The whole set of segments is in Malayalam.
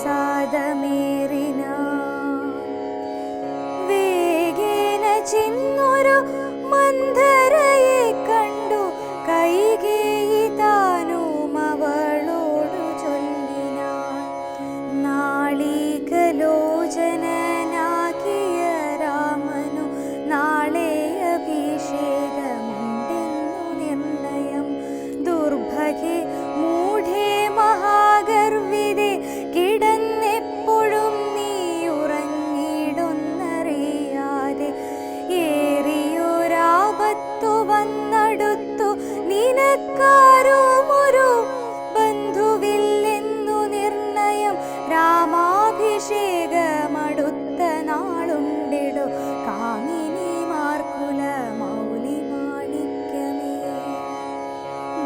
വിഷാദമേറിന വേഗേന ചെന്നൊരു മന്ധരയെ കണ്ടു കൈകേയി താനും അവളോടു ചൊല്ലിനാൻ. നാളികലോചനനാകിയ രാമനു നാളെ അഭിഷേകമുണ്ടെന്നു നിർണയം. ദുർഭഗേ മൂഢേ മഹാഗർവിതേ കിടന്നെപ്പോഴും നീ ഉറങ്ങിടുന്നറിയാതെ ഏറിയൊരാപത്തു വന്നടുത്തു നിനക്കാരുമൊരു ബന്ധുവില്ലെന്നു നിർണയം. രാമാഭിഷേകമടുത്ത നാളുണ്ടിടു കാമിനിമാർക്കുല മൗലി മാണിക്യമേ.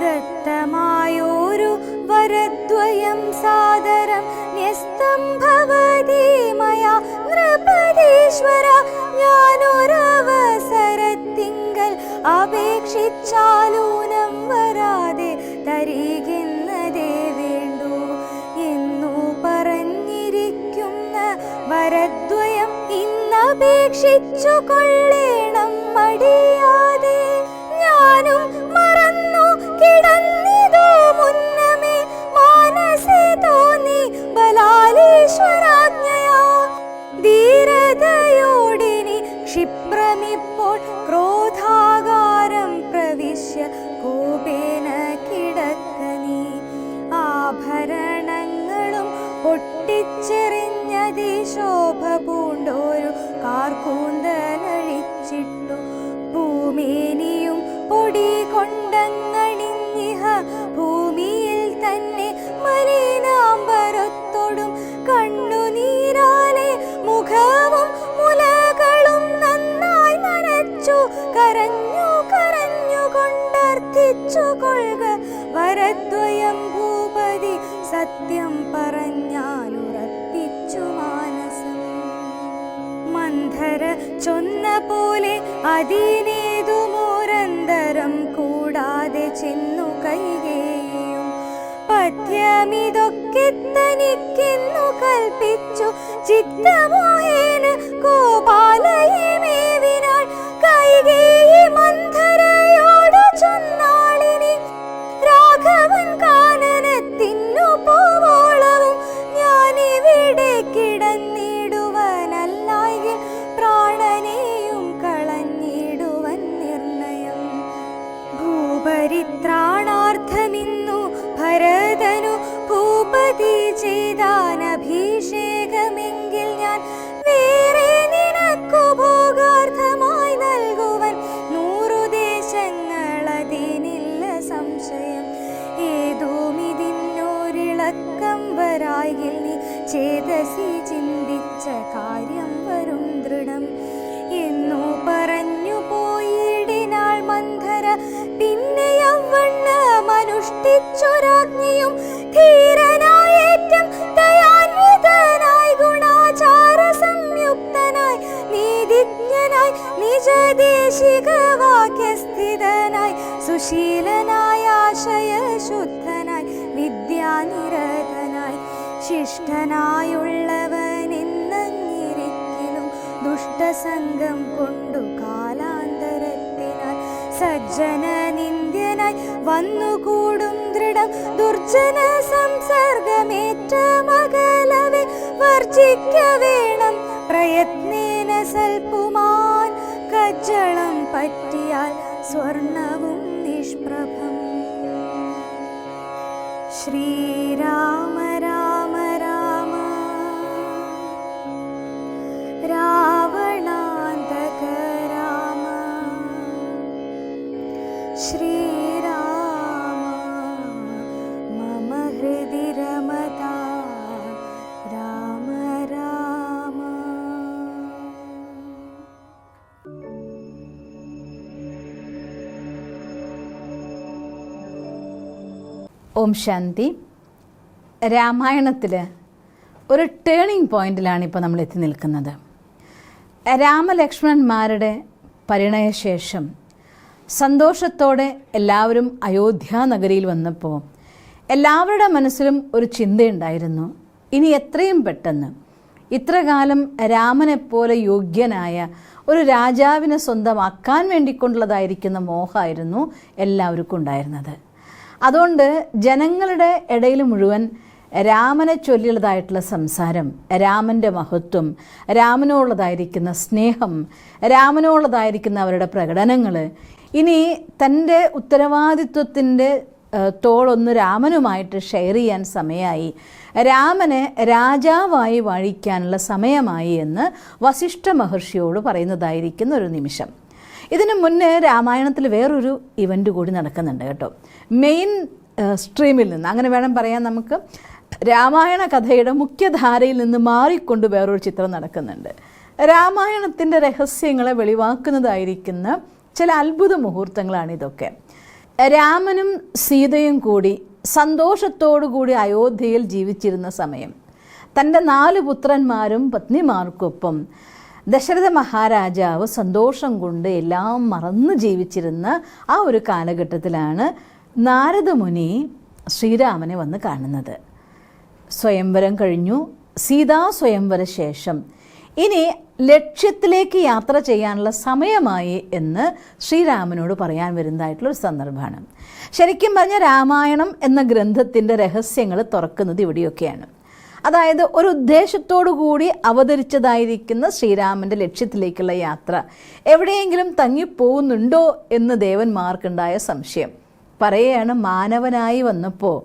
ദത്തമായോരു വരദ്വയം സാദരം ന്യസ്തം ഭവതി മയാ നൃപതീശ്വര. ഞാനൊരവസരത്തിങ്കൽ അപേക്ഷിച്ചാലൂനം വരാതെ തരികെന്നതേ വേണ്ടു എന്നു പറഞ്ഞിരിക്കുന്ന വരദ്വയം ഇന്നപേക്ഷിച്ചു കൊള്ളേണം മടിയാതെ. ഞാനും മറന്നു കിടന്നിതു മുന്നമേ മാനസേ തോന്നി ബലാലീശ്വരാജ്ഞയാ. ധീരതയോടിനി ക്ഷിപ്രമിപ്പോൾ ക്രോധാകാരം പ്രവിശ്യ കോപേന കിടക്കനീ. ആഭരണങ്ങളും പൊട്ടിച്ചെറിഞ്ഞതി ശോഭ പൂണ്ടോരു കാർക്കൂന്തലഴിച്ചിട്ടു ഭൂമേനിയും പൊടി കൊണ്ടങ്ങണിഞ്ഞിഹ ഭൂമിയിൽ തന്നെ മലിനാംബരത്തോടും കണ്ണുനീരാലെ മുഖവും മുലകളും നന്നായി നനച്ചു കരഞ്ഞു കരഞ്ഞുകൊണ്ടർത്ഥിച്ചു കൊള്ളുക വരദ്വയം ഭൂപതി സത്യം പറഞ്ഞാലുറപ്പിച്ചു മാനസം. മന്ധര ചൊന്ന പോലെ അതിനേതുമോരന്തരം കൂടാതെ ചെന്നു കൈകേയും പദ്യമിതൊക്കെ തനിക്കെന്നു കൽപ്പിച്ചു ചിത്തമോഹേന ഗോപാലയെ മേവിനാൾ. കൈകേയി മന്ധരയോടു ചൊന്നാളിനി രാഘവൻ കാനനത്തിന്നു പോവോളവും ഞാനിവിടെ കിടന്നിടുവനല്ലായെങ്കിൽ പ്രാണനെയും കളഞ്ഞിടുവൻ നിർണയം. ഭൂപരിത്രാണാർത്ഥമിന്നു ഭരതനു ഭൂപതി ചെയ്താനഭിഷേകമെങ്കിൽ ഞാൻ വേറെ നിനക്കു ഭോഗാർത്ഥമായി നൽകുവൻ 100 ദേശങ്ങളതിനില്ല സംശയം. ഏതോമിതിന്നൊരിളക്കം വരായിൽ നീ ചേതസി ചിന്തിച്ച കാര്യം വരും ദൃഢം എന്നു പറഞ്ഞു പോയിടിനാൾ മന്ധര. പിന്നെ യൗവണ്ണമനുഷ്ഠിച്ചൊരാജ്ഞിയും ധീരനായേറ്റം ദയാന്വിതനായി ഗുണാചാര സംയുക്തനായി നീതിജ്ഞനായി നിജദേശിക വാക്യസ്ഥിതനായി സുശീലനായ ആശയശുദ്ധനായി വിദ്യാനിരതനായി ശിഷ്ടനായുള്ളവനെന്നിരിക്കലും ദുഷ്ടസംഗം കൊണ്ടു കാലാന്തരത്തിനാൽ സജ്ജന നിന്ദ്യനായി വന്നുകൂടും ദൃഢം. ദുർജന സംസർഗമേറ്റ മകലവെ വർജിക്ക വേണം പ്രയത്നേന സൽപുമാൻ. കജ്ജളം പറ്റിയാൽ സ്വർണവും നിഷ്പ്രഭം. ശ്രീരാമ രാമ രാമ രാവണാന്തക രാമ. ശ്രീരാമ മമ ഹൃദി രമതാ രാമ രാമ. ഓം ശാന്തി. രാമായണത്തിൽ ഒരു ടേണിംഗ് പോയിന്റിലാണ് ഇപ്പോൾ നമ്മൾ എത്തി നിൽക്കുന്നത്. രാമലക്ഷ്മണന്മാരുടെ പരിണയശേഷം സന്തോഷത്തോടെ എല്ലാവരും അയോധ്യ നഗരിയിൽ വന്നപ്പോൾ എല്ലാവരുടെ മനസ്സിലും ഒരു ചിന്തയുണ്ടായിരുന്നു, ഇനി എത്രയും പെട്ടെന്ന് ഇത്രകാലം രാമനെപ്പോലെ യോഗ്യനായ ഒരു രാജാവിനെ സ്വന്തമാക്കാൻ വേണ്ടിക്കൊണ്ടുള്ളതായിരിക്കുന്ന മോഹമായിരുന്നു എല്ലാവർക്കും ഉണ്ടായിരുന്നത്. അതുകൊണ്ട് ജനങ്ങളുടെ ഇടയിൽ മുഴുവൻ രാമനെ ചൊല്ലിയുള്ളതായിട്ടുള്ള സംസാരം, രാമൻ്റെ മഹത്വം, രാമനോടുള്ളതായിരിക്കുന്ന സ്നേഹം, രാമനോടുള്ളതായിരിക്കുന്ന അവരുടെ പ്രകടനങ്ങൾ, ഇനി തൻ്റെ ഉത്തരവാദിത്വത്തിൻ്റെ തോളൊന്ന് രാമനുമായിട്ട് ഷെയർ ചെയ്യാൻ സമയമായി, രാമനെ രാജാവായി വാഴിക്കാനുള്ള സമയമായി എന്ന് വസിഷ്ഠ മഹർഷിയോട് പറയുന്നതായിരിക്കുന്ന ഒരു നിമിഷം. ഇതിനു മുന്നേ രാമായണത്തിൽ വേറൊരു ഇവൻ്റ് കൂടി നടക്കുന്നുണ്ട് കേട്ടോ. മെയിൻ സ്ട്രീമിൽ നിന്ന് അങ്ങനെ വേണം പറയാൻ നമുക്ക്. രാമായണ കഥയുടെ മുഖ്യധാരയിൽ നിന്ന് മാറിക്കൊണ്ട് വേറൊരു ചിത്രം നടക്കുന്നുണ്ട്. രാമായണത്തിൻ്റെ രഹസ്യങ്ങളെ വെളിവാക്കുന്നതായിരിക്കുന്ന ചില അത്ഭുത മുഹൂർത്തങ്ങളാണിതൊക്കെ. രാമനും സീതയും കൂടി സന്തോഷത്തോടുകൂടി അയോധ്യയിൽ ജീവിച്ചിരുന്ന സമയം, തൻ്റെ 4 പുത്രന്മാരും പത്നിമാർക്കൊപ്പം ദശരഥ മഹാരാജാവ് സന്തോഷം കൊണ്ട് എല്ലാം മറന്ന് ജീവിച്ചിരുന്ന ആ ഒരു കാലഘട്ടത്തിലാണ് നാരദമുനി ശ്രീരാമനെ വന്ന് കാണുന്നത്. സ്വയംവരം കഴിഞ്ഞു, സീതാ സ്വയംവര ശേഷം ഇനി ലക്ഷ്യത്തിലേക്ക് യാത്ര ചെയ്യാനുള്ള സമയമായി എന്ന് ശ്രീരാമനോട് പറയാൻ വരുന്നതായിട്ടുള്ളൊരു സന്ദർഭമാണ്. ശരിക്കും പറഞ്ഞാൽ രാമായണം എന്ന ഗ്രന്ഥത്തിൻ്റെ രഹസ്യങ്ങൾ തുറക്കുന്നത് ഇവിടെയൊക്കെയാണ്. അതായത് ഒരു ഉദ്ദേശത്തോടു കൂടി അവതരിച്ചതായിരിക്കുന്ന ശ്രീരാമൻ്റെ ലക്ഷ്യത്തിലേക്കുള്ള യാത്ര എവിടെയെങ്കിലും തങ്ങിപ്പോകുന്നുണ്ടോ എന്ന് ദേവന്മാർക്കുണ്ടായ സംശയം. പറയുകയാണ്, മാനവനായി വന്നപ്പോൾ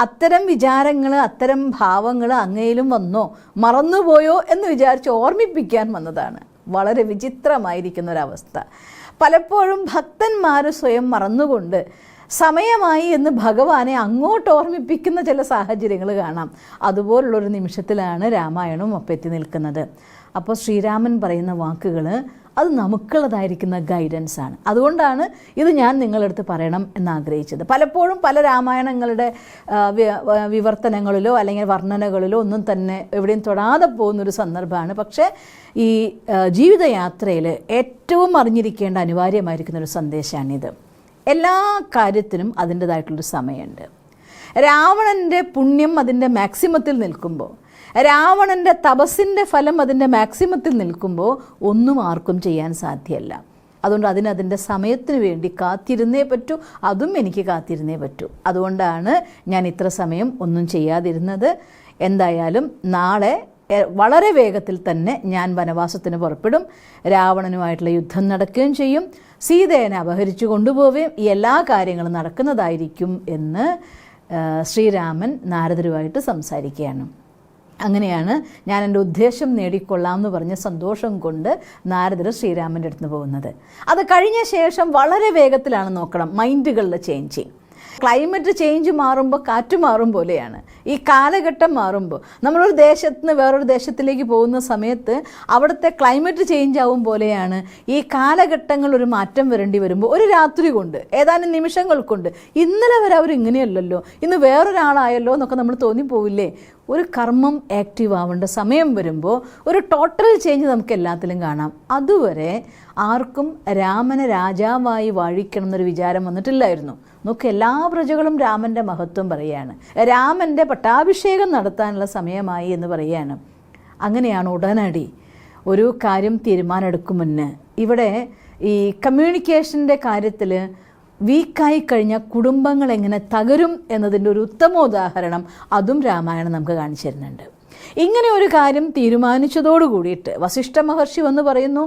അത്തരം വിചാരങ്ങൾ, അത്തരം ഭാവങ്ങൾ അങ്ങയിലും വന്നോ, മറന്നുപോയോ എന്ന് വിചാരിച്ച് ഓർമ്മിപ്പിക്കാൻ വന്നതാണ്. വളരെ വിചിത്രമായിരിക്കുന്ന ഒരവസ്ഥ. പലപ്പോഴും ഭക്തന്മാർ സ്വയം മറന്നുകൊണ്ട് സമയമായി എന്ന് ഭഗവാനെ അങ്ങോട്ട് ഓർമ്മിപ്പിക്കുന്ന ചില സാഹചര്യങ്ങൾ കാണാം. അതുപോലുള്ളൊരു നിമിഷത്തിലാണ് രാമായണവും ഒപ്പെത്തി നിൽക്കുന്നത്. അപ്പോൾ ശ്രീരാമൻ പറയുന്ന വാക്കുകൾ അത് നമുക്കുള്ളതായിരിക്കുന്ന ഗൈഡൻസാണ്. അതുകൊണ്ടാണ് ഇത് ഞാൻ നിങ്ങളടുത്ത് പറയണം എന്നാഗ്രഹിച്ചത്. പലപ്പോഴും പല രാമായണങ്ങളുടെ വിവർത്തനങ്ങളിലോ അല്ലെങ്കിൽ വർണ്ണനകളിലോ ഒന്നും തന്നെ എവിടെയും തൊടാതെ പോകുന്നൊരു സന്ദർഭമാണ്. പക്ഷേ ഈ ജീവിതയാത്രയിൽ ഏറ്റവും അറിഞ്ഞിരിക്കേണ്ട അനിവാര്യമായിരിക്കുന്നൊരു സന്ദേശമാണിത്. എല്ലാ കാര്യത്തിനും അതിൻ്റേതായിട്ടുള്ളൊരു സമയമുണ്ട്. രാവണൻ്റെ പുണ്യം അതിൻ്റെ മാക്സിമത്തിൽ നിൽക്കുമ്പോൾ, രാവണൻ്റെ തപസ്സിൻ്റെ ഫലം അതിൻ്റെ മാക്സിമത്തിൽ നിൽക്കുമ്പോൾ ഒന്നും ആർക്കും ചെയ്യാൻ സാധ്യമല്ല. അതുകൊണ്ട് അതിൻ്റെ സമയത്തിന് വേണ്ടി കാത്തിരുന്നേ പറ്റൂ. അതും എനിക്ക് കാത്തിരുന്നേ പറ്റൂ. അതുകൊണ്ടാണ് ഞാൻ ഇത്ര സമയം ഒന്നും ചെയ്യാതിരുന്നത്. എന്തായാലും നാളെ വളരെ വേഗത്തിൽ തന്നെ ഞാൻ വനവാസത്തിന് പുറപ്പെടും. രാവണനുമായിട്ടുള്ള യുദ്ധം നടക്കുകയും ചെയ്യും. സീതേനെ അപഹരിച്ചു കൊണ്ടുപോവുകയും ഈ എല്ലാ കാര്യങ്ങളും നടക്കുന്നതായിരിക്കും എന്ന് ശ്രീരാമൻ നാരദരുമായിട്ട് സംസാരിക്കുകയാണ്. അങ്ങനെയാണ് ഞാൻ എൻ്റെ ഉദ്ദേശം നേടിക്കൊള്ളാം എന്ന് പറഞ്ഞ സന്തോഷം കൊണ്ട് നാരദർ ശ്രീരാമൻ്റെ അടുത്ത് പോകുന്നത്. അത് കഴിഞ്ഞ ശേഷം വളരെ വേഗത്തിലാണ് നോക്കണം മൈൻഡുകളുടെ ചേഞ്ചിങ്. ക്ലൈമറ്റ് ചേഞ്ച് മാറുമ്പോൾ കാറ്റ് മാറും പോലെയാണ്. ഈ കാലഘട്ടം മാറുമ്പോൾ നമ്മളൊരു ദേശത്ത് നിന്ന് വേറൊരു ദേശത്തിലേക്ക് പോകുന്ന സമയത്ത് അവിടുത്തെ ക്ലൈമറ്റ് ചേഞ്ച് ആവും പോലെയാണ് ഈ കാലഘട്ടങ്ങൾ ഒരു മാറ്റം വരേണ്ടി വരുമ്പോൾ ഒരു രാത്രി കൊണ്ട്, ഏതാനും നിമിഷങ്ങൾ കൊണ്ട്, ഇന്നലെ വരെ അവർ ഇങ്ങനെയല്ലല്ലോ, ഇന്ന് വേറൊരാളായല്ലോ എന്നൊക്കെ നമ്മൾ തോന്നിപ്പോവില്ലേ? ഒരു കർമ്മം ആക്റ്റീവ് ആവേണ്ട സമയം വരുമ്പോൾ ഒരു ടോട്ടൽ ചേഞ്ച് നമുക്ക് എല്ലാത്തിലും കാണാം. അതുവരെ ആർക്കും രാമനെ രാജാവായി വാഴിക്കണം എന്നൊരു വിചാരം വന്നിട്ടില്ലായിരുന്നു. നോക്ക്, എല്ലാ പ്രജകളും രാമൻ്റെ മഹത്വം പറയുകയാണ്. രാമൻ്റെ പട്ടാഭിഷേകം നടത്താനുള്ള സമയമായി എന്ന് പറയുകയാണ്. അങ്ങനെയാണ് ഉടനടി ഒരു കാര്യം തീരുമാനമെടുക്കും മുന്നേ ഇവിടെ ഈ കമ്മ്യൂണിക്കേഷൻ്റെ കാര്യത്തിൽ വീക്കായി കഴിഞ്ഞ കുടുംബങ്ങൾ എങ്ങനെ തകരും എന്നതിൻ്റെ ഒരു ഉത്തമോദാഹരണം അതും രാമായണം നമുക്ക് കാണിച്ചു തരുന്നുണ്ട്. ഇങ്ങനെ ഒരു കാര്യം തീരുമാനിച്ചതോടു കൂടിയിട്ട് വസിഷ്ഠ മഹർഷി വന്ന് പറയുന്നു,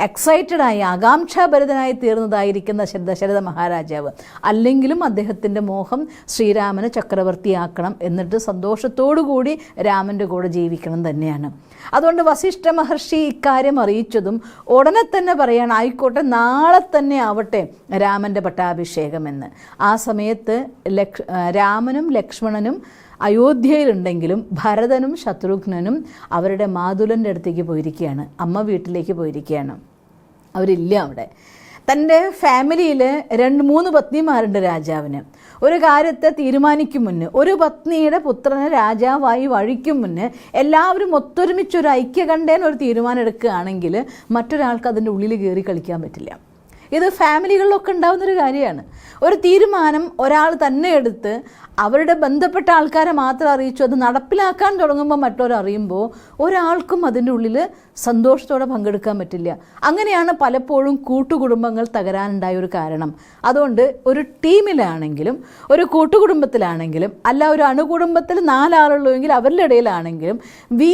എക്സൈറ്റഡായി ആകാംക്ഷാഭരിതനായി തീർന്നതായിരിക്കുന്ന ദശരഥ മഹാരാജാവ്. അല്ലെങ്കിലും അദ്ദേഹത്തിൻ്റെ മോഹം ശ്രീരാമനെ ചക്രവർത്തിയാക്കണം, എന്നിട്ട് സന്തോഷത്തോടു കൂടി രാമൻ്റെ കൂടെ ജീവിക്കണം തന്നെയാണ്. അതുകൊണ്ട് വസിഷ്ഠ മഹർഷി ഇക്കാര്യം അറിയിച്ചതും ഉടനെ തന്നെ പറയാണ്, ആയിക്കോട്ടെ, നാളെ തന്നെ ആവട്ടെ രാമൻ്റെ പട്ടാഭിഷേകമെന്ന്. ആ സമയത്ത് രാമനും ലക്ഷ്മണനും അയോധ്യയിലുണ്ടെങ്കിലും ഭരതനും ശത്രുഘ്നനും അവരുടെ മാതുലൻ്റെ അടുത്തേക്ക് പോയിരിക്കുകയാണ്, അമ്മ വീട്ടിലേക്ക് പോയിരിക്കുകയാണ്. അവരില്ല അവിടെ. തൻ്റെ ഫാമിലിയിൽ 2-3 പത്നിമാരുണ്ട് രാജാവിന്. ഒരു കാര്യത്തെ തീരുമാനിക്കും മുന്നേ, ഒരു പത്നിയുടെ പുത്രനെ രാജാവായി വഴിക്കും മുന്നേ എല്ലാവരും ഒത്തൊരുമിച്ചൊരു ഐക്യകണ്ഠേന ഒരു തീരുമാനം എടുക്കുകയാണെങ്കിൽ മറ്റൊരാൾക്ക് അതിൻ്റെ ഉള്ളിൽ കയറി കളിക്കാൻ പറ്റില്ല. ഇത് ഫാമിലികളിലൊക്കെ ഉണ്ടാകുന്നൊരു കാര്യമാണ്. ഒരു തീരുമാനം ഒരാൾ തന്നെ എടുത്ത് അവരുടെ ബന്ധപ്പെട്ട ആൾക്കാരെ മാത്രം അറിയിച്ചു. അത് നടപ്പിലാക്കാൻ തുടങ്ങുമ്പോൾ മറ്റൊരറിയുമ്പോൾ ഒരാൾക്കും അതിൻ്റെ ഉള്ളിൽ സന്തോഷത്തോടെ പങ്കെടുക്കാൻ പറ്റില്ല. അങ്ങനെയാണ് പലപ്പോഴും കൂട്ടുകുടുംബങ്ങൾ തകരാനുണ്ടായ ഒരു കാരണം. അതുകൊണ്ട് ഒരു ടീമിലാണെങ്കിലും ഒരു കൂട്ടുകുടുംബത്തിലാണെങ്കിലും അല്ല ഒരു അണുകുടുംബത്തിൽ 4 ആളുള്ളൂവെങ്കിൽ അവരുടെ ഇടയിലാണെങ്കിലും വി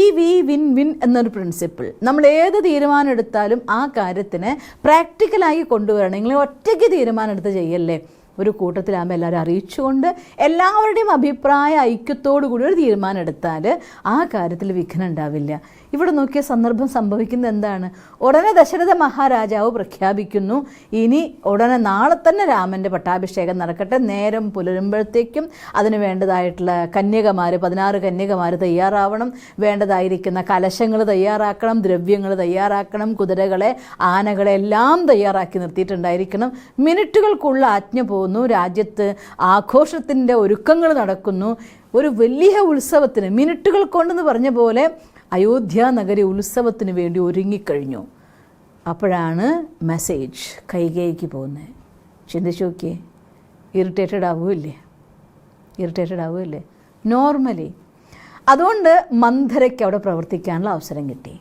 വിൻ വിൻ എന്നൊരു പ്രിൻസിപ്പിൾ, നമ്മൾ ഏത് തീരുമാനം എടുത്താലും ആ കാര്യത്തിനെ പ്രാക്ടിക്കലായി കൊണ്ടുവരണമെങ്കിൽ ഒറ്റയ്ക്ക് തീരുമാനം എടുത്ത് ചെയ്യല്ലേ. ഒരു കൂട്ടത്തിലാകുമ്പോൾ എല്ലാവരും അറിയിച്ചുകൊണ്ട് എല്ലാവരുടെയും അഭിപ്രായ ഐക്യത്തോടു കൂടി ഒരു തീരുമാനം എടുത്താൽ ആ കാര്യത്തിൽ വിഘ്നം ഉണ്ടാവില്ല. ഇവിടെ നോക്കിയ സന്ദർഭം സംഭവിക്കുന്നത് എന്താണ്? ഉടനെ ദശരഥ മഹാരാജാവ് പ്രഖ്യാപിക്കുന്നു, ഇനി ഉടനെ നാളെ തന്നെ രാമൻ്റെ പട്ടാഭിഷേകം നടക്കട്ടെ. നേരം പുലരുമ്പോഴത്തേക്കും അതിന് വേണ്ടതായിട്ടുള്ള കന്യകമാർ 16 കന്യകമാർ തയ്യാറാവണം. വേണ്ടതായിരിക്കുന്ന കലശങ്ങൾ തയ്യാറാക്കണം, ദ്രവ്യങ്ങൾ തയ്യാറാക്കണം, കുതിരകളെ ആനകളെ എല്ലാം തയ്യാറാക്കി നിർത്തിയിട്ടുണ്ടായിരിക്കണം. മിനിറ്റുകൾക്കുള്ള ആജ്ഞ പോകുന്നു. രാജ്യത്ത് ആഘോഷത്തിൻ്റെ ഒരുക്കങ്ങൾ നടക്കുന്നു. ഒരു വലിയ ഉത്സവത്തിന് മിനിറ്റുകൾ കൊണ്ടെന്ന് പറഞ്ഞ പോലെ അയോധ്യ നഗരി ഉത്സവത്തിന് വേണ്ടി ഒരുങ്ങിക്കഴിഞ്ഞു. അപ്പോഴാണ് മെസ്സേജ് കൈകേയിക്ക് പോകുന്നത്. ചിന്തിച്ചു നോക്കിയേ, ഇറിറ്റേറ്റഡ് ആവുമല്ലേ നോർമലി. അതുകൊണ്ട് മന്ധരയ്ക്ക് അവിടെ പ്രവർത്തിക്കാനുള്ള അവസരം കിട്ടി.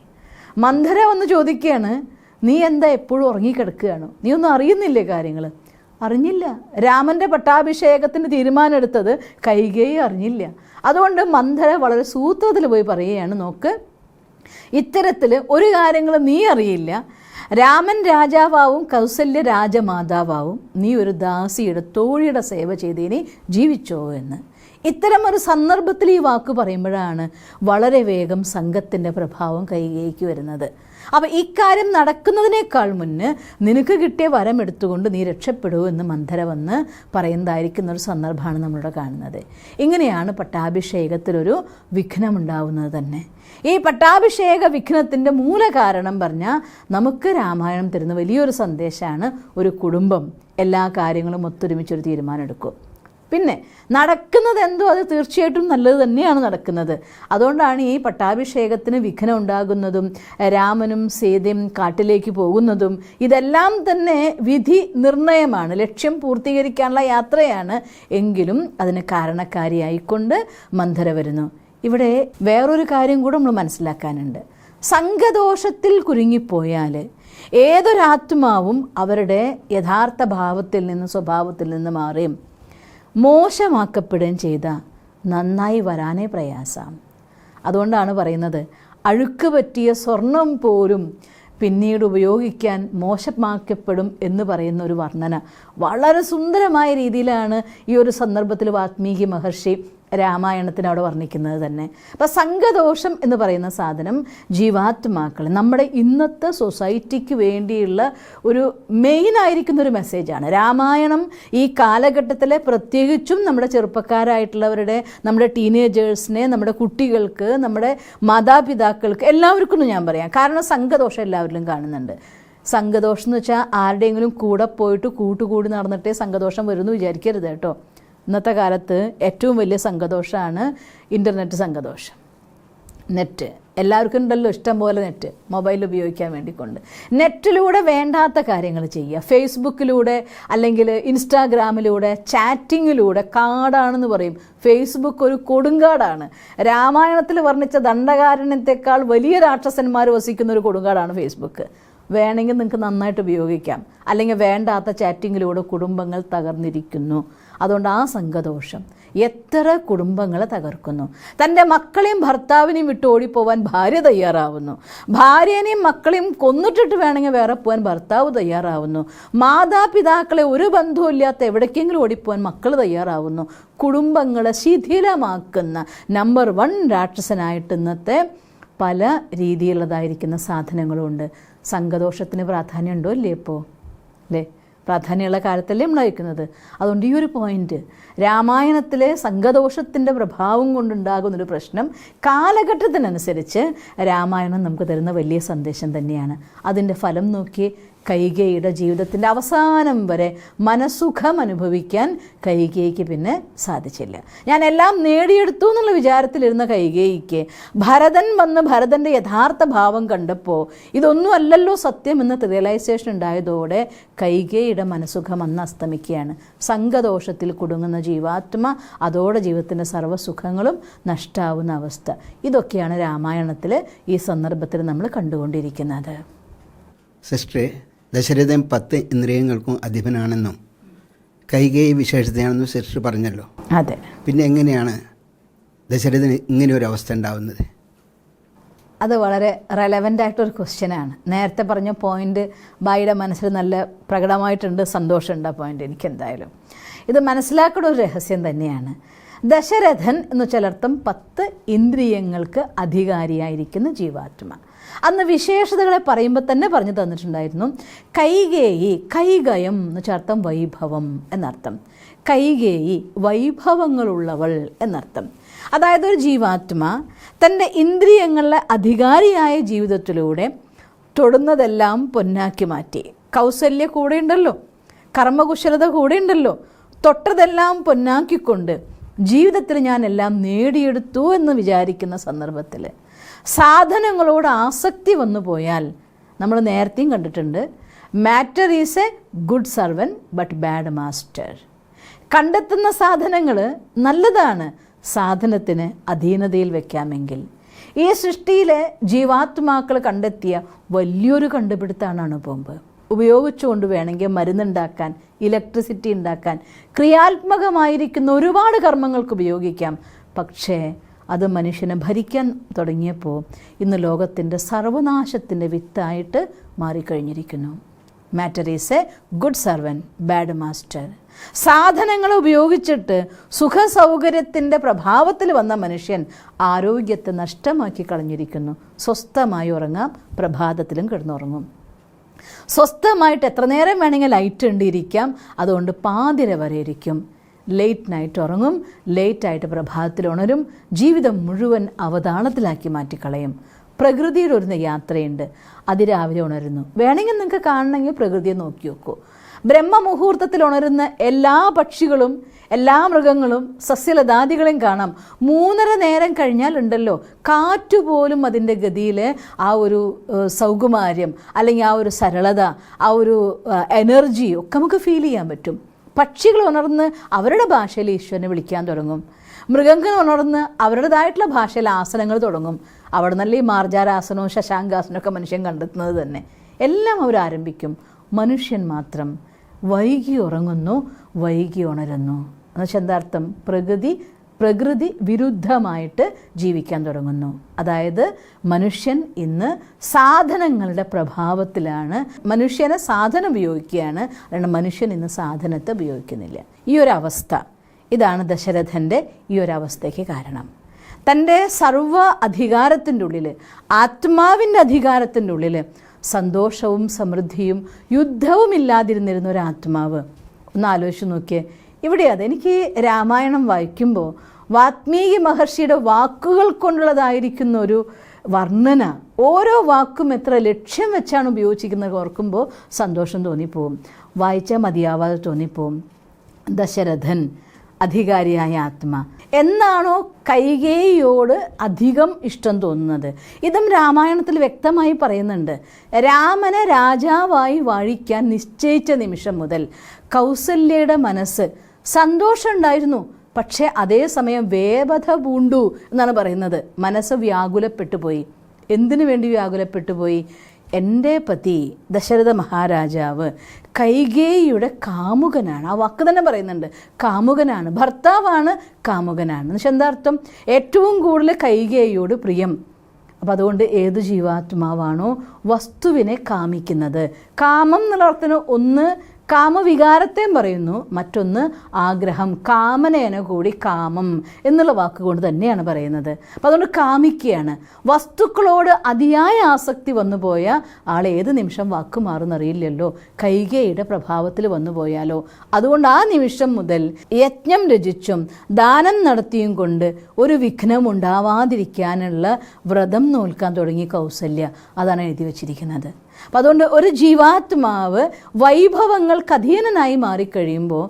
മന്ധര വന്ന് ചോദിക്കുകയാണ്, നീ എന്താ എപ്പോഴും ഉറങ്ങിക്കിടക്കുകയാണോ? നീ ഒന്നും അറിയുന്നില്ലേ കാര്യങ്ങൾ? അറിഞ്ഞില്ല. രാമൻ്റെ പട്ടാഭിഷേകത്തിന് തീരുമാനമെടുത്തത് കൈകേയി അറിഞ്ഞില്ല. അതുകൊണ്ട് മന്ധര വളരെ സൂത്രത്തിൽ പോയി പറയുകയാണ്, നോക്ക്, ഇത്തരത്തിൽ ഒരു കാര്യങ്ങൾ നീ അറിയില്ല. രാമൻ രാജാവാവും കൗസല്യ രാജമാതാവാവും. നീ ഒരു ദാസിയുടെ തോഴിയുടെ സേവ ചെയ്ത് ഇനി ജീവിച്ചോ എന്ന്. ഇത്തരമൊരു സന്ദർഭത്തിൽ ഈ വാക്ക് പറയുമ്പോഴാണ് വളരെ വേഗം സംഘത്തിൻ്റെ പ്രഭാവം കൈകേയിക്ക് വരുന്നത്. അപ്പോൾ ഇക്കാര്യം നടക്കുന്നതിനേക്കാൾ മുന്നേ നിനക്ക് കിട്ടിയ വരം എടുത്തുകൊണ്ട് നീ രക്ഷപ്പെടൂ എന്ന് മന്ധര വന്ന് പറയുന്നതായിരിക്കുന്ന ഒരു സന്ദർഭമാണ് നമ്മളിവിടെ കാണുന്നത്. ഇങ്ങനെയാണ് പട്ടാഭിഷേകത്തിലൊരു വിഘ്നമുണ്ടാവുന്നത് തന്നെ. ഈ പട്ടാഭിഷേക വിഘ്നത്തിൻ്റെ മൂലകാരണം പറഞ്ഞാൽ നമുക്ക് രാമായണം തരുന്ന വലിയൊരു സന്ദേശമാണ്, ഒരു കുടുംബം എല്ലാ കാര്യങ്ങളും ഒത്തൊരുമിച്ചൊരു തീരുമാനം എടുക്കും. പിന്നെ നടക്കുന്നത് എന്തോ അത് തീർച്ചയായിട്ടും നല്ലത് തന്നെയാണ് നടക്കുന്നത്. അതുകൊണ്ടാണ് ഈ പട്ടാഭിഷേകത്തിന് വിഘ്നം ഉണ്ടാകുന്നതും രാമനും സീതയും കാട്ടിലേക്ക് പോകുന്നതും ഇതെല്ലാം തന്നെ വിധി നിർണയമാണ്, ലക്ഷ്യം പൂർത്തീകരിക്കാനുള്ള യാത്രയാണ്. എങ്കിലും അതിന് കാരണക്കാരിയായിക്കൊണ്ട് മന്ധര വരുന്നു. ഇവിടെ വേറൊരു കാര്യം കൂടെ നമ്മൾ മനസ്സിലാക്കാനുണ്ട്. സംഘദോഷത്തിൽ കുരുങ്ങിപ്പോയാൽ ഏതൊരാത്മാവും അവരുടെ യഥാർത്ഥ ഭാവത്തിൽ നിന്ന് സ്വഭാവത്തിൽ നിന്ന് മാറിയും മോശമാക്കപ്പെടുകയും ചെയ്താൽ നന്നായി വരാനേ പ്രയാസം. അതുകൊണ്ടാണ് പറയുന്നത്, അഴുക്ക് പറ്റിയ സ്വർണം പോലും പിന്നീട് ഉപയോഗിക്കാൻ മോശമാക്കപ്പെടും എന്ന് പറയുന്ന ഒരു വർണ്ണന വളരെ സുന്ദരമായ രീതിയിലാണ് ഈ ഒരു സന്ദർഭത്തിൽ വാൽമീകി മഹർഷി രാമായണത്തിന് അവിടെ വർണ്ണിക്കുന്നത് തന്നെ. അപ്പം സംഘദോഷം എന്ന് പറയുന്ന സാധനം ജീവാത്മാക്കൾ നമ്മുടെ ഇന്നത്തെ സൊസൈറ്റിക്ക് വേണ്ടിയുള്ള ഒരു മെയിനായിരിക്കുന്ന ഒരു മെസ്സേജാണ്. രാമായണം ഈ കാലഘട്ടത്തിലെ പ്രത്യേകിച്ചും നമ്മുടെ ചെറുപ്പക്കാരായിട്ടുള്ളവരുടെ, നമ്മുടെ ടീനേജേഴ്സിനെ, നമ്മുടെ കുട്ടികൾക്ക്, നമ്മുടെ മാതാപിതാക്കൾക്ക് എല്ലാവർക്കും ഞാൻ പറയാം. കാരണം സംഘദോഷം എല്ലാവരിലും കാണുന്നുണ്ട്. സംഘദോഷം എന്ന് വെച്ചാൽ ആരുടെയെങ്കിലും കൂടെ പോയിട്ട് കൂട്ടുകൂടി നടന്നിട്ടേ സംഘദോഷം വരുമെന്ന് വിചാരിക്കരുത് കേട്ടോ. ഇന്നത്തെ കാലത്ത് ഏറ്റവും വലിയ സംഘദോഷമാണ് ഇൻ്റർനെറ്റ് സംഘദോഷം. നെറ്റ് എല്ലാവർക്കും ഉണ്ടല്ലോ ഇഷ്ടം പോലെ നെറ്റ്, മൊബൈൽ ഉപയോഗിക്കാൻ വേണ്ടിക്കൊണ്ട് നെറ്റിലൂടെ വേണ്ടാത്ത കാര്യങ്ങൾ ചെയ്യുക. ഫേസ്ബുക്കിലൂടെ അല്ലെങ്കിൽ ഇൻസ്റ്റാഗ്രാമിലൂടെ ചാറ്റിങ്ങിലൂടെ കാടാണെന്ന് പറയും. ഫേസ്ബുക്ക് ഒരു കൊടുങ്കാടാണ്. രാമായണത്തിൽ വർണ്ണിച്ച ദണ്ഡകാരണ്യത്തെക്കാൾ വലിയ രാക്ഷസന്മാർ വസിക്കുന്ന ഒരു കൊടുങ്കാടാണ് ഫേസ്ബുക്ക്. വേണമെങ്കിൽ നിങ്ങൾക്ക് നന്നായിട്ട് ഉപയോഗിക്കാം. അല്ലെങ്കിൽ വേണ്ടാത്ത ചാറ്റിങ്ങിലൂടെ കുടുംബങ്ങൾ തകർന്നിരിക്കുന്നു. അതുകൊണ്ട് ആ സംഘദോഷം എത്ര കുടുംബങ്ങളെ തകർക്കുന്നു. തൻ്റെ മക്കളെയും ഭർത്താവിനെയും വിട്ട് ഓടിപ്പോവാൻ ഭാര്യ തയ്യാറാവുന്നു. ഭാര്യേനെയും മക്കളെയും കൊന്നിട്ടിട്ട് വേണമെങ്കിൽ വേറെ പോകാൻ ഭർത്താവ് തയ്യാറാവുന്നു. മാതാപിതാക്കളെ ഒരു ബന്ധവുമില്ലാത്ത എവിടേക്കെങ്കിലും ഓടിപ്പോവാൻ മക്കൾ തയ്യാറാവുന്നു. കുടുംബങ്ങളെ ശിഥിലമാക്കുന്ന നമ്പർ 1 രാക്ഷസനായിട്ട് ഇന്നത്തെ പല രീതിയിലുള്ളതായിരിക്കുന്ന സാധനങ്ങളുണ്ട്. സംഘദോഷത്തിന് പ്രാധാന്യമുണ്ടോ ഇല്ലേ ഇപ്പോൾ? അല്ലേ? പ്രാധാന്യമുള്ള കാലത്തല്ലേ നമ്മൾ അയക്കുന്നത്. അതുകൊണ്ട് ഈ ഒരു പോയിന്റ്, രാമായണത്തിലെ സംഘദോഷത്തിൻ്റെ പ്രഭാവം കൊണ്ടുണ്ടാകുന്നൊരു പ്രശ്നം കാലഘട്ടത്തിനനുസരിച്ച് രാമായണം നമുക്ക് തരുന്ന വലിയ സന്ദേശം തന്നെയാണ്. അതിൻ്റെ ഫലം നോക്കി കൈകേയിയുടെ ജീവിതത്തിൻ്റെ അവസാനം വരെ മനസ്സുഖം അനുഭവിക്കാൻ കൈകേയിക്ക് പിന്നെ സാധിച്ചില്ല. ഞാൻ എല്ലാം നേടിയെടുത്തു എന്നുള്ള വിചാരത്തിലിരുന്ന കൈകേയിക്ക് ഭരതൻ വന്ന് ഭരതൻ്റെ യഥാർത്ഥ ഭാവം കണ്ടപ്പോൾ ഇതൊന്നും അല്ലല്ലോ സത്യം എന്ന റിയലൈസേഷൻ ഉണ്ടായതോടെ കൈകേയിയുടെ മനസ്സുഖം അന്ന് അസ്തമിക്കുകയാണ്. സംഘദോഷത്തിൽ കുടുങ്ങുന്ന ജീവാത്മ അതോടെ ജീവിതത്തിൻ്റെ സർവ്വസുഖങ്ങളും നഷ്ടാവുന്ന അവസ്ഥ. ഇതൊക്കെയാണ് രാമായണത്തിൽ ഈ സന്ദർഭത്തിൽ നമ്മൾ കണ്ടുകൊണ്ടിരിക്കുന്നത്. സിസ്റ്ററെ, ദശരഥൻ 10 ഇന്ദ്രിയങ്ങൾക്കും അധിപനാണെന്നും കൈകേയി വിശേഷതയാണെന്നും സിസ്റ്റർ പറഞ്ഞല്ലോ. അതെ. പിന്നെ എങ്ങനെയാണ് ദശരഥന് ഇങ്ങനെ ഒരു അവസ്ഥ ഉണ്ടാവുന്നത്? അത് വളരെ റെലവൻ്റ് ആയിട്ടൊരു ക്വസ്റ്റ്യനാണ്. നേരത്തെ പറഞ്ഞ പോയിൻ്റ് ബായിയുടെ മനസ്സിൽ നല്ല പ്രകടമായിട്ടുണ്ട്, സന്തോഷമുണ്ട് ആ പോയിൻ്റ്. എനിക്കെന്തായാലും ഇത് മനസ്സിലാക്കുന്ന ഒരു രഹസ്യം തന്നെയാണ്. ദശരഥൻ എന്ന് ചിലർത്ഥം 10 ഇന്ദ്രിയങ്ങൾക്ക് അധികാരിയായിരിക്കുന്ന ജീവാത്മ. അന്ന് വിശേഷതകളെ പറയുമ്പോൾ തന്നെ പറഞ്ഞു തന്നിട്ടുണ്ടായിരുന്നു. കൈകേയി, കൈകയം എന്ന് വെച്ചർത്ഥം വൈഭവം എന്നർത്ഥം. കൈകേയി വൈഭവങ്ങളുള്ളവൾ എന്നർത്ഥം. അതായത് ഒരു ജീവാത്മ തൻ്റെ ഇന്ദ്രിയങ്ങളിലെ അധികാരിയായ ജീവിതത്തിലൂടെ തൊടുന്നതെല്ലാം പൊന്നാക്കി മാറ്റി. കൗസല്യ കൂടെയുണ്ടല്ലോ, കർമ്മകുശലത കൂടെയുണ്ടല്ലോ, തൊട്ടതെല്ലാം പൊന്നാക്കിക്കൊണ്ട് ജീവിതത്തിൽ ഞാൻ എല്ലാം നേടിയെടുത്തു എന്ന് വിചാരിക്കുന്ന സന്ദർഭത്തിൽ സാധനങ്ങളോട് ആസക്തി വന്നു പോയാൽ, നമ്മൾ നേരത്തെയും കണ്ടിട്ടുണ്ട്, matter is a good servant but bad master. കണ്ടെത്തുന്ന സാധനങ്ങൾ നല്ലതാണ്, സാധനത്തിന് അധീനതയിൽ വയ്ക്കാമെങ്കിൽ. ഈ സൃഷ്ടിയിലെ ജീവാത്മാക്കൾ കണ്ടെത്തിയ വലിയൊരു കണ്ടുപിടുത്തമാണ് ബോംബ്. ഉപയോഗിച്ചുകൊണ്ട് വേണമെങ്കിൽ മരുന്നുണ്ടാക്കാൻ, ഇലക്ട്രിസിറ്റി ഉണ്ടാക്കാൻ, ക്രിയാത്മകമായിരിക്കുന്ന ഒരുപാട് കർമ്മങ്ങൾക്ക് ഉപയോഗിക്കാം. പക്ഷേ അത് മനുഷ്യനെ ഭരിക്കാൻ തുടങ്ങിയപ്പോൾ ഇന്ന് ലോകത്തിൻ്റെ സർവനാശത്തിൻ്റെ വിത്തായിട്ട് മാറിക്കഴിഞ്ഞിരിക്കുന്നു. Matter is a good servant bad master. സാധനങ്ങൾ ഉപയോഗിച്ചിട്ട് സുഖസൗകര്യത്തിൻ്റെ പ്രഭാവത്തിൽ വന്ന മനുഷ്യൻ ആരോഗ്യത്തെ നഷ്ടമാക്കി കളഞ്ഞിരിക്കുന്നു. സ്വസ്ഥമായി ഉറങ്ങാം, പ്രഭാതത്തിലും കിടന്നുറങ്ങും. സ്വസ്ഥമായിട്ട് എത്ര നേരം വേണമെങ്കിൽ ലൈറ്റ് ഉണ്ടിരിക്കാം, അതുകൊണ്ട് പാതിര വരെ ഇരിക്കും. ലേറ്റ് നൈറ്റ് ഉറങ്ങും, ലേറ്റായിട്ട് പ്രഭാതത്തിൽ ഉണരും, ജീവിതം മുഴുവൻ അവതാളത്തിലാക്കി മാറ്റിക്കളയും. പ്രകൃതിയുടെ ഒരു യാത്രയുണ്ട്, അതിരാവിലെ ഉണരുന്നു. വേണമെങ്കിൽ നിങ്ങൾക്ക് കാണണമെങ്കിൽ പ്രകൃതിയെ നോക്കി നോക്കൂ. ബ്രഹ്മമുഹൂർത്തത്തിൽ ഉണരുന്ന എല്ലാ പക്ഷികളും എല്ലാ മൃഗങ്ങളും സസ്യലതാദികളെയും കാണാം. 3:30 നേരം കഴിഞ്ഞാൽ ഉണ്ടല്ലോ, കാറ്റുപോലും അതിൻ്റെ ഗതിയിൽ ആ ഒരു സൗകുമാര്യം അല്ലെങ്കിൽ ആ ഒരു സരളത, ആ ഒരു എനർജി ഒക്കെ നമുക്ക് ഫീൽ ചെയ്യാൻ പറ്റും. പക്ഷികൾ ഉണർന്ന് അവരുടെ ഭാഷയിൽ ഈശ്വരനെ വിളിക്കാൻ തുടങ്ങും. മൃഗങ്ങൾ ഉണർന്ന് അവരുടേതായിട്ടുള്ള ഭാഷയിൽ ആസനങ്ങൾ തുടങ്ങും. അവിടെ നല്ല ഈ മാർജാരാസനവും ശശാങ്കാസനവും ഒക്കെ മനുഷ്യൻ കണ്ടെത്തുന്നത് തന്നെ. എല്ലാം അവരാരംഭിക്കും. മനുഷ്യൻ മാത്രം വൈകി ഉറങ്ങുന്നു, വൈകി ഉണരുന്നു. എന്നുവെച്ചാൽ എന്താർത്ഥം? പ്രകൃതി വിരുദ്ധമായിട്ട് ജീവിക്കാൻ തുടങ്ങുന്നു. അതായത് മനുഷ്യൻ ഇന്ന് സാധനങ്ങളുടെ പ്രഭാവത്തിലാണ്. മനുഷ്യനെ സാധനം ഉപയോഗിക്കുകയാണ്, അല്ലാണ്ട് മനുഷ്യൻ ഇന്ന് സാധനത്തെ ഉപയോഗിക്കുന്നില്ല. ഈ ഒരു അവസ്ഥ, ഇതാണ് ദശരഥൻ്റെ ഈ ഒരു അവസ്ഥയ്ക്ക് കാരണം. തൻ്റെ സർവ്വ അധികാരത്തിൻ്റെ ഉള്ളിൽ, ആത്മാവിൻ്റെ അധികാരത്തിൻ്റെ ഉള്ളിൽ സന്തോഷവും സമൃദ്ധിയും യുദ്ധവും ഇല്ലാതിരുന്നിരുന്ന ഒരു ആത്മാവ്. ഒന്ന് ആലോചിച്ച് നോക്കിയേ. ഇവിടെ എനിക്ക് രാമായണം വായിക്കുമ്പോൾ വാത്മീകി മഹർഷിയുടെ വാക്കുകൾ കൊണ്ടുള്ളതായിരിക്കുന്ന ഒരു വർണ്ണന, ഓരോ വാക്കും എത്ര ലക്ഷ്യം വെച്ചാണ് ഉപയോഗിച്ചിരിക്കുന്നത് ഓർക്കുമ്പോൾ സന്തോഷം തോന്നിപ്പോവും, വായിച്ചാൽ മതിയാവാതെ തോന്നിപ്പോവും. ദശരഥൻ അധികാരിയായ ആത്മ എന്നാണോ കൈകേയിയോട് അധികം ഇഷ്ടം തോന്നുന്നത്? ഇതും രാമായണത്തിൽ വ്യക്തമായി പറയുന്നുണ്ട്. രാമനെ രാജാവായി വാഴിക്കാൻ നിശ്ചയിച്ച നിമിഷം മുതൽ കൗസല്യയുടെ മനസ്സ് സന്തോഷമുണ്ടായിരുന്നു, പക്ഷേ അതേസമയം വേവധ പൂണ്ടു എന്നാണ് പറയുന്നത്. മനസ്സ് വ്യാകുലപ്പെട്ടു പോയി. എന്തിനു വേണ്ടി വ്യാകുലപ്പെട്ടു പോയി? എൻ്റെ പതി ദശരഥ മഹാരാജാവ് കൈകേയിയുടെ കാമുകനാണ്. ആ വാക്ക് തന്നെ പറയുന്നുണ്ട്, കാമുകനാണ്, ഭർത്താവാണ്, കാമുകനാണ്. എന്നുവെച്ചാൽ എന്താ അർത്ഥം? ഏറ്റവും കൂടുതൽ കൈകേയിയോട് പ്രിയം. അപ്പം അതുകൊണ്ട് ഏത് ജീവാത്മാവാണോ വസ്തുവിനെ കാമിക്കുന്നത്, കാമം എന്നുള്ള അർത്ഥത്തിന് ഒന്ന് കാമവികാരത്തെയും പറയുന്നു, മറ്റൊന്ന് ആഗ്രഹം, കാമനേന കൂടി കാമം എന്നുള്ള വാക്കുകൊണ്ട് തന്നെയാണ് പറയുന്നത്. അപ്പം അതുകൊണ്ട് കാമിക്കുകയാണ്. വസ്തുക്കളോട് അതിയായ ആസക്തി വന്നു പോയ ആൾ ഏത് നിമിഷം വാക്ക് മാറുന്നറിയില്ലല്ലോ. കൈകേയിയുടെ പ്രഭാവത്തിൽ വന്നു പോയാലോ. അതുകൊണ്ട് ആ നിമിഷം മുതൽ യജ്ഞം രചിച്ചും ദാനം നടത്തിയും കൊണ്ട് ഒരു വിഘ്നം ഉണ്ടാവാതിരിക്കാനുള്ള വ്രതം നോൽക്കാൻ തുടങ്ങി കൗസല്യ. അതാണ് എഴുതി വച്ചിരിക്കുന്നത്. അപ്പം അതുകൊണ്ട് ഒരു ജീവാത്മാവ് വൈഭവങ്ങൾക്ക് അധീനനായി മാറിക്കഴിയുമ്പോൾ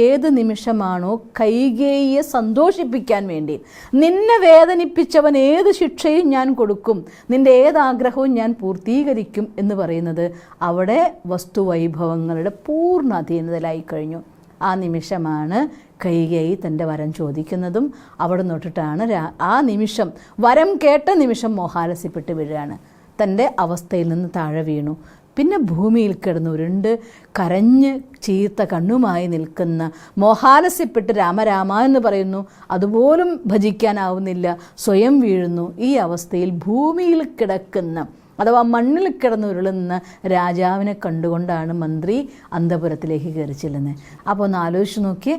ഏത് നിമിഷമാണോ കൈകേയിയെ സന്തോഷിപ്പിക്കാൻ വേണ്ടി, നിന്നെ വേദനിപ്പിച്ചവൻ ഏത് ശിക്ഷയും ഞാൻ കൊടുക്കും, നിൻ്റെ ഏതാഗ്രഹവും ഞാൻ പൂർത്തീകരിക്കും എന്ന് പറയുന്നത്, അവിടെ വസ്തുവൈഭവങ്ങളുടെ പൂർണ്ണ അധീനതയിലായി കഴിഞ്ഞു. ആ നിമിഷമാണ് കൈകേയി തൻ്റെ വരം ചോദിക്കുന്നതും. അവിടെ തൊട്ടിട്ടാണ് ആ നിമിഷം, വരം കേട്ട നിമിഷം മോഹാലസ്യപ്പെട്ട് വീഴുകയാണ്. തൻ്റെ അവസ്ഥയിൽ നിന്ന് താഴെ വീണു. പിന്നെ ഭൂമിയിൽ കിടന്നുരുണ്ട് കരഞ്ഞ് ചീർത്ത കണ്ണുമായി നിൽക്കുന്ന, മോഹാലസ്യപ്പെട്ട് രാമരാമ എന്ന് പറയുന്നു, അതുപോലും ഭജിക്കാനാവുന്നില്ല, സ്വയം വീഴുന്നു. ഈ അവസ്ഥയിൽ ഭൂമിയിൽ കിടക്കുന്ന, അഥവാ മണ്ണിൽ കിടന്നുരുളുന്ന രാജാവിനെ കണ്ടുകൊണ്ടാണ് മന്ത്രി അന്തപുരത്തിലേക്ക് കയറി ചെല്ലുന്നത്. അപ്പോൾ ഒന്ന് ആലോചിച്ച് നോക്കിയേ,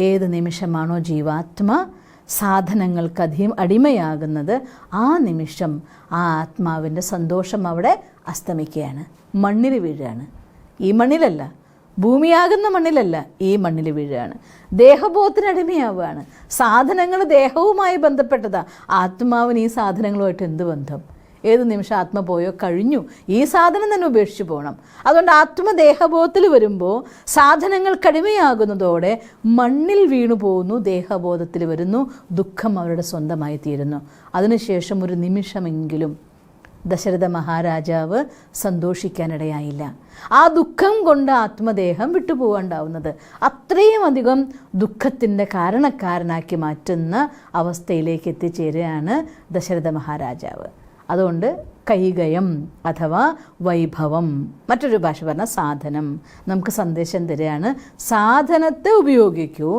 ഏത് നിമിഷമാണോ ജീവാത്മ സാധനങ്ങൾക്ക് അടിമയാകുന്നത്, ആ നിമിഷം ആ ആത്മാവിൻ്റെ സന്തോഷം അവിടെ അസ്തമിക്കുകയാണ്, മണ്ണിൽ വീഴുകയാണ്. ഈ മണ്ണിലല്ല, ഭൂമിയാകുന്ന മണ്ണിലല്ല, ഈ മണ്ണിൽ വീഴുകയാണ്. ദേഹബോധത്തിന് അടിമയാവുകയാണ്. സാധനങ്ങൾ ദേഹവുമായി ബന്ധപ്പെട്ടതാണ്. ആത്മാവിന് ഈ സാധനങ്ങളുമായിട്ട് എന്ത് ബന്ധം? ഏത് നിമിഷം ആത്മ പോയോ കഴിഞ്ഞു, ഈ സാധനം തന്നെ ഉപേക്ഷിച്ച് പോകണം. അതുകൊണ്ട് ആത്മദേഹബോധത്തിൽ വരുമ്പോൾ സാധനങ്ങൾ കടിമയാകുന്നതോടെ മണ്ണിൽ വീണു പോകുന്നു, ദേഹബോധത്തിൽ വരുന്നു, ദുഃഖം അവരുടെ സ്വന്തമായി തീരുന്നു. അതിനുശേഷം ഒരു നിമിഷമെങ്കിലും ദശരഥ മഹാരാജാവ് സന്തോഷിക്കാനിടയായില്ല. ആ ദുഃഖം കൊണ്ട് ആത്മദേഹം വിട്ടുപോകാണ്ടാവുന്നത് അത്രയും അധികം ദുഃഖത്തിൻ്റെ കാരണക്കാരനാക്കി മാറ്റുന്ന അവസ്ഥയിലേക്ക് എത്തിച്ചേരുകയാണ് ദശരഥ മഹാരാജാവ്. അതുകൊണ്ട് കൈകയം അഥവാ വൈഭവം, മറ്റൊരു ഭാഷ പറഞ്ഞാൽ സാധനം, നമുക്ക് സന്ദേശം തരികയാണ്. സാധനത്തെ ഉപയോഗിക്കൂ,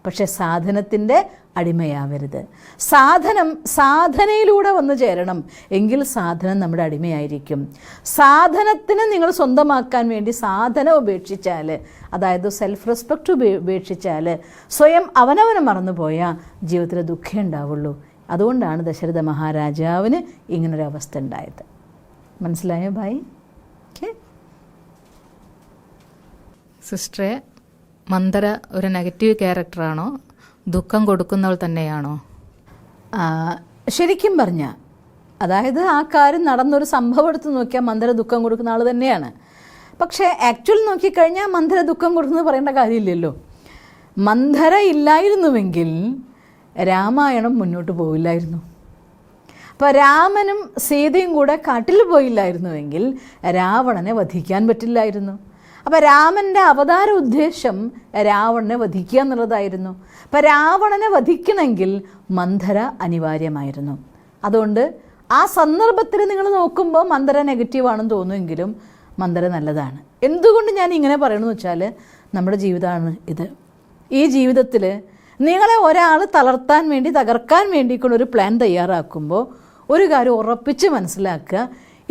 പക്ഷെ സാധനത്തിൻ്റെ അടിമയാവരുത്. സാധനം സാധനയിലൂടെ വന്നു ചേരണം, എങ്കിൽ സാധനം നമ്മുടെ അടിമയായിരിക്കും. സാധനത്തിന് നിങ്ങൾ സ്വന്തമാക്കാൻ വേണ്ടി സാധനം ഉപേക്ഷിച്ചാൽ, അതായത് സെൽഫ് റെസ്പെക്റ്റ് ഉപേക്ഷിച്ചാൽ, സ്വയം അവനവനെ മറന്നുപോയാൽ ജീവിതത്തിൽ ദുഃഖം ഉണ്ടാവുള്ളൂ. അതുകൊണ്ടാണ് ദശരഥ മഹാരാജാവിന് ഇങ്ങനൊരവസ്ഥ ഉണ്ടായത്. മനസ്സിലായോ ഭായി? സിസ്റ്ററെ, മന്ദര ഒരു നെഗറ്റീവ് ക്യാരക്ടറാണോ, ദുഃഖം കൊടുക്കുന്നവൾ തന്നെയാണോ? ശരിക്കും പറഞ്ഞാൽ, അതായത് ആ കാര്യം നടന്നൊരു സംഭവം എടുത്ത് നോക്കിയാൽ മന്ദര ദുഃഖം കൊടുക്കുന്ന ആൾ തന്നെയാണ്. പക്ഷേ ആക്ച്വൽ നോക്കിക്കഴിഞ്ഞാൽ മന്ദര ദുഃഖം കൊടുക്കുന്നത് പറയേണ്ട കാര്യമില്ലല്ലോ. മന്ദര ഇല്ലായിരുന്നുവെങ്കിൽ രാമായണം മുന്നോട്ട് പോയില്ലായിരുന്നു. അപ്പോൾ രാമനും സീതയും കൂടെ കാട്ടിൽ പോയില്ലായിരുന്നുവെങ്കിൽ രാവണനെ വധിക്കാൻ പറ്റില്ലായിരുന്നു. അപ്പോൾ രാമൻ്റെ അവതാര ഉദ്ദേശം രാവണനെ വധിക്കുക എന്നുള്ളതായിരുന്നു. അപ്പോൾ രാവണനെ വധിക്കണമെങ്കിൽ മന്ദര അനിവാര്യമായിരുന്നു. അതുകൊണ്ട് ആ സന്ദർഭത്തിൽ നിങ്ങൾ നോക്കുമ്പോൾ മന്ദര നെഗറ്റീവാണെന്ന് തോന്നുമെങ്കിലും മന്ദര നല്ലതാണ്. എന്തുകൊണ്ട് ഞാൻ ഇങ്ങനെ പറയണമെന്ന് വെച്ചാൽ, നമ്മുടെ ജീവിതമാണ് ഇത്. ഈ ജീവിതത്തിൽ നിങ്ങളെ ഒരാൾ തളർത്താൻ വേണ്ടി, തകർക്കാൻ വേണ്ടിക്കൊണ്ടൊരു പ്ലാൻ തയ്യാറാക്കുമ്പോൾ ഒരു കാര്യം ഉറപ്പിച്ച് മനസ്സിലാക്കുക,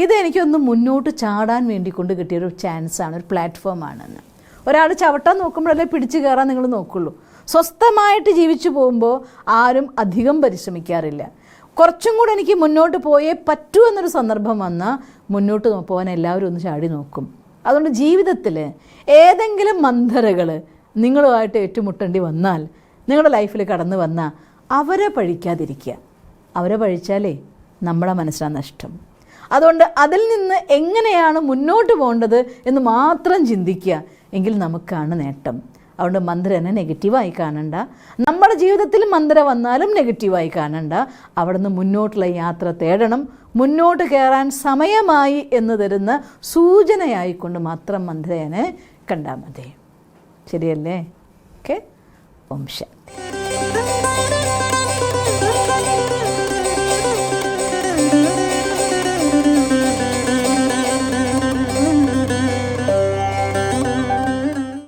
ഇതെനിക്കൊന്ന് മുന്നോട്ട് ചാടാൻ വേണ്ടിക്കൊണ്ട് കിട്ടിയൊരു ചാൻസാണ്, ഒരു പ്ലാറ്റ്ഫോമാണെന്ന്. ഒരാൾ ചവിട്ടാൻ നോക്കുമ്പോഴല്ലേ പിടിച്ച് കയറാൻ നിങ്ങൾ നോക്കുള്ളൂ. സ്വസ്ഥമായിട്ട് ജീവിച്ചു പോകുമ്പോൾ ആരും അധികം പരിശ്രമിക്കാറില്ല. കുറച്ചും കൂടെ എനിക്ക് മുന്നോട്ട് പോയേ പറ്റൂ എന്നൊരു സന്ദർഭം വന്നാൽ മുന്നോട്ട് പോകാൻ എല്ലാവരും ഒന്ന് ചാടി നോക്കും. അതുകൊണ്ട് ജീവിതത്തിൽ ഏതെങ്കിലും മന്ദരകൾ നിങ്ങളുമായിട്ട് ഏറ്റുമുട്ടേണ്ടി വന്നാൽ, നിങ്ങളുടെ ലൈഫിൽ കടന്നു വന്നാൽ അവരെ പഴിക്കാതിരിക്കുക. അവരെ പഴിച്ചാലേ നമ്മുടെ മനസ്സിലാണ് നഷ്ടം. അതുകൊണ്ട് അതിൽ നിന്ന് എങ്ങനെയാണ് മുന്നോട്ട് പോകേണ്ടത് എന്ന് മാത്രം ചിന്തിക്കുക, എങ്കിൽ നമുക്കാണ് നേട്ടം. അതുകൊണ്ട് മന്ദരനെ നെഗറ്റീവായി കാണണ്ട. നമ്മുടെ ജീവിതത്തിൽ മന്ദര വന്നാലും നെഗറ്റീവായി കാണണ്ട. അവിടെ നിന്ന് മുന്നോട്ടുള്ള യാത്ര തേടണം. മുന്നോട്ട് കയറാൻ സമയമായി എന്ന് തരുന്ന സൂചനയായിക്കൊണ്ട് മാത്രം മന്ദരനെ കണ്ടാൽ മതി. ശരിയല്ലേ? ഓക്കെ. ഓം ശാന്തി.